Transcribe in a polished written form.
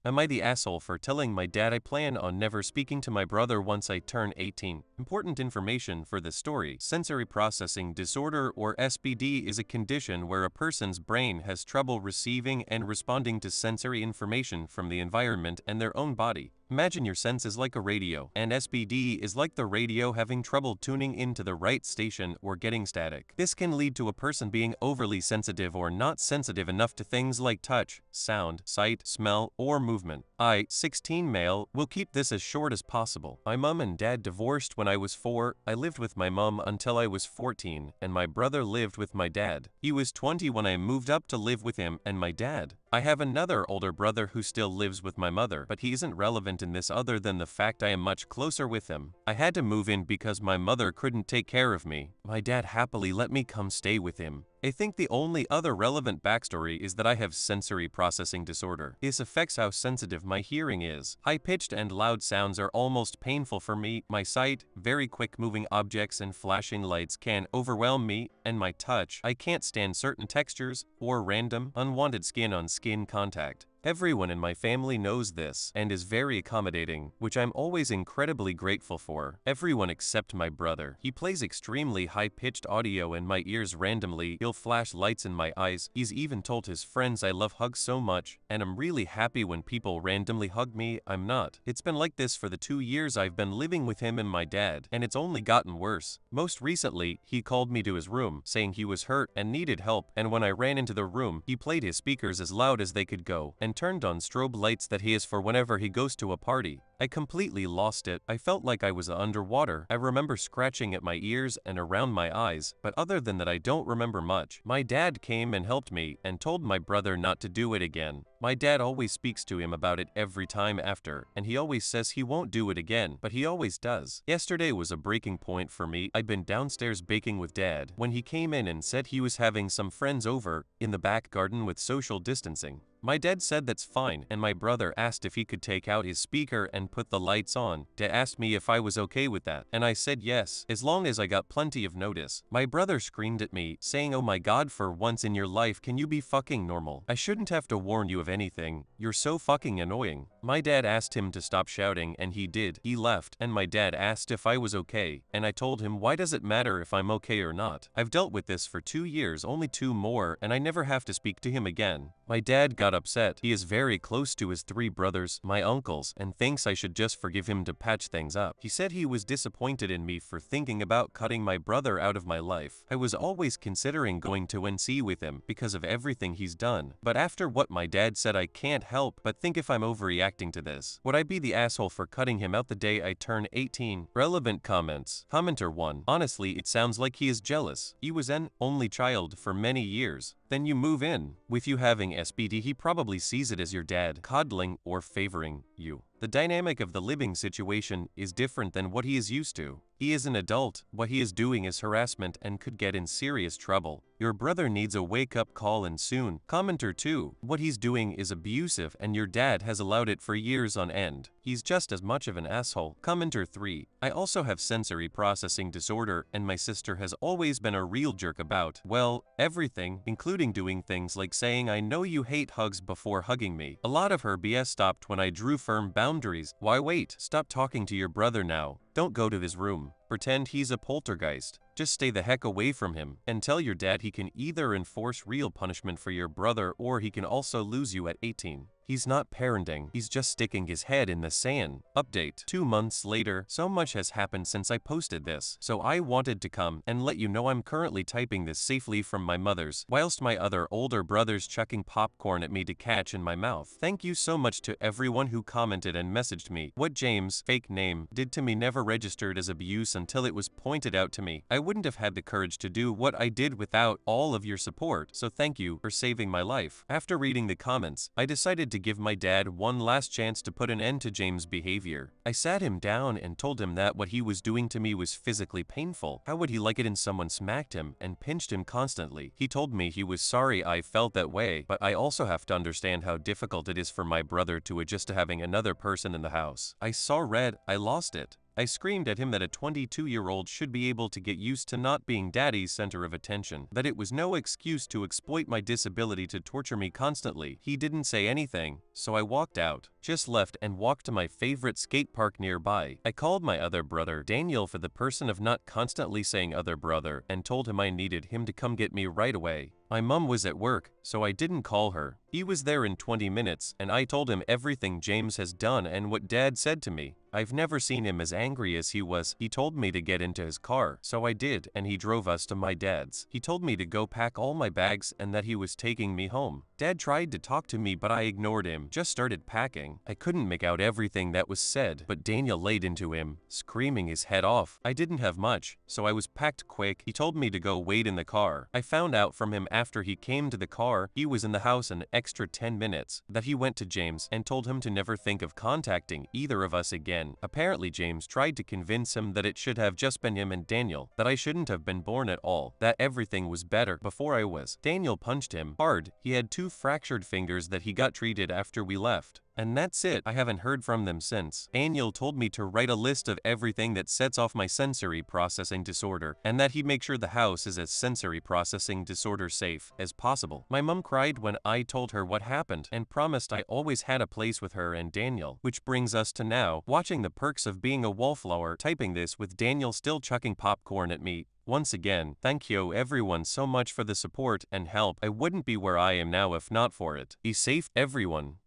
Am I the asshole for telling my dad I plan on never speaking to my brother once I turn 18? Important information for this story. Sensory processing disorder, or SPD, is a condition where a person's brain has trouble receiving and responding to sensory information from the environment and their own body. Imagine your senses like a radio, and SPD is like the radio having trouble tuning into the right station or getting static. This can lead to a person being overly sensitive or not sensitive enough to things like touch, sound, sight, smell, or movement. I, 16 male, will keep this as short as possible. My mom and dad divorced when I was 4. I lived with my mom until I was 14, and my brother lived with my dad. He was 20 when I moved up to live with him and my dad. I have another older brother who still lives with my mother, but he isn't relevant in this other than the fact I am much closer with him. I had to move in because my mother couldn't take care of me. My dad happily let me come stay with him. I think the only other relevant backstory is that I have sensory processing disorder. This affects how sensitive my hearing is. High-pitched and loud sounds are almost painful for me. My sight, very quick moving objects and flashing lights can overwhelm me, and my touch. I can't stand certain textures or random, unwanted skin-on-skin contact. Everyone in my family knows this and is very accommodating, which I'm always incredibly grateful for. Everyone except my brother. He plays extremely high-pitched audio in my ears randomly. He'll flash lights in my eyes. He's even told his friends I love hugs so much, and I'm really happy when people randomly hug me. I'm not. It's been like this for the 2 years I've been living with him and my dad, and it's only gotten worse. Most recently, he called me to his room, saying he was hurt and needed help, and when I ran into the room, he played his speakers as loud as they could go, and turned on strobe lights that he has for whenever he goes to a party. I completely lost it. I felt like I was underwater. I remember scratching at my ears and around my eyes, but other than that I don't remember much. My dad came and helped me and told my brother not to do it again. My dad always speaks to him about it every time after, and he always says he won't do it again, but he always does. Yesterday was a breaking point for me. I'd been downstairs baking with dad when he came in and said he was having some friends over in the back garden with social distancing. My dad said that's fine, and my brother asked if he could take out his speaker and put the lights on. Dad asked me if I was okay with that, and I said yes, as long as I got plenty of notice. My brother screamed at me, saying, "Oh my god, for once in your life, can you be fucking normal? I shouldn't have to warn you of anything. You're so fucking annoying." My dad asked him to stop shouting, and he did. He left, and my dad asked if I was okay, and I told him, why does it matter if I'm okay or not? I've dealt with this for 2 years, only 2 more, and I never have to speak to him again. My dad got upset. He is very close to his 3 brothers, my uncles, and thinks I should just forgive him to patch things up. He said he was disappointed in me for thinking about cutting my brother out of my life. I was always considering going to NC with him because of everything he's done, but after what my dad said I can't help but think if I'm overreacting to this. Would I be the asshole for cutting him out the day I turn 18? Relevant comments. Commenter 1. Honestly, it sounds like he is jealous. He was an only child for many years. Then you move in. With you having SPD, he probably sees it as your dad coddling or favoring you. The dynamic of the living situation is different than what he is used to. He is an adult. What he is doing is harassment and could get in serious trouble. Your brother needs a wake-up call and soon. Commenter 2. What he's doing is abusive and your dad has allowed it for years on end. He's just as much of an asshole. Commenter 3. I also have sensory processing disorder and my sister has always been a real jerk about, well, everything, including doing things like saying I know you hate hugs before hugging me. A lot of her BS stopped when I drew firm boundaries. Why wait? Stop talking to your brother now. Don't go to his room. Pretend he's a poltergeist. Just stay the heck away from him and tell your dad he can either enforce real punishment for your brother or he can also lose you at 18. He's not parenting, he's just sticking his head in the sand. Update. 2 months later, so much has happened since I posted this, so I wanted to come and let you know I'm currently typing this safely from my mother's, whilst my other older brother's chucking popcorn at me to catch in my mouth. Thank you so much to everyone who commented and messaged me. What James, fake name, did to me never registered as abuse until it was pointed out to me. I wouldn't have had the courage to do what I did without all of your support, so thank you for saving my life. After reading the comments, I decided to give my dad one last chance to put an end to James' behavior. I sat him down and told him that what he was doing to me was physically painful. How would he like it if someone smacked him and pinched him constantly? He told me he was sorry I felt that way, but I also have to understand how difficult it is for my brother to adjust to having another person in the house. I saw red, I lost it. I screamed at him that a 22-year-old should be able to get used to not being daddy's center of attention, that it was no excuse to exploit my disability to torture me constantly. He didn't say anything, so I walked out, just left and walked to my favorite skate park nearby. I called my other brother, Daniel, for the person of not constantly saying other brother, and told him I needed him to come get me right away. My mom was at work, so I didn't call her. He was there in 20 minutes, and I told him everything James has done and what Dad said to me. I've never seen him as angry as he was. He told me to get into his car, so I did, and he drove us to my dad's. He told me to go pack all my bags and that he was taking me home. Dad tried to talk to me, but I ignored him, just started packing. I couldn't make out everything that was said, but Daniel laid into him, screaming his head off. I didn't have much, so I was packed quick. He told me to go wait in the car. I found out from him after he came to the car, he was in the house an extra 10 minutes, that he went to James and told him to never think of contacting either of us again. Apparently James tried to convince him that it should have just been him and Daniel, that I shouldn't have been born at all, that everything was better before I was. Daniel punched him hard. He had 2 fractured fingers that he got treated after we left. And that's it. I haven't heard from them since. Daniel told me to write a list of everything that sets off my sensory processing disorder, and that he'd make sure the house is as sensory processing disorder safe as possible. My mom cried when I told her what happened, and promised I always had a place with her and Daniel, which brings us to now, watching the perks of being a wallflower, typing this with Daniel still chucking popcorn at me. Once again, thank you everyone so much for the support and help. I wouldn't be where I am now if not for it. Be safe, everyone.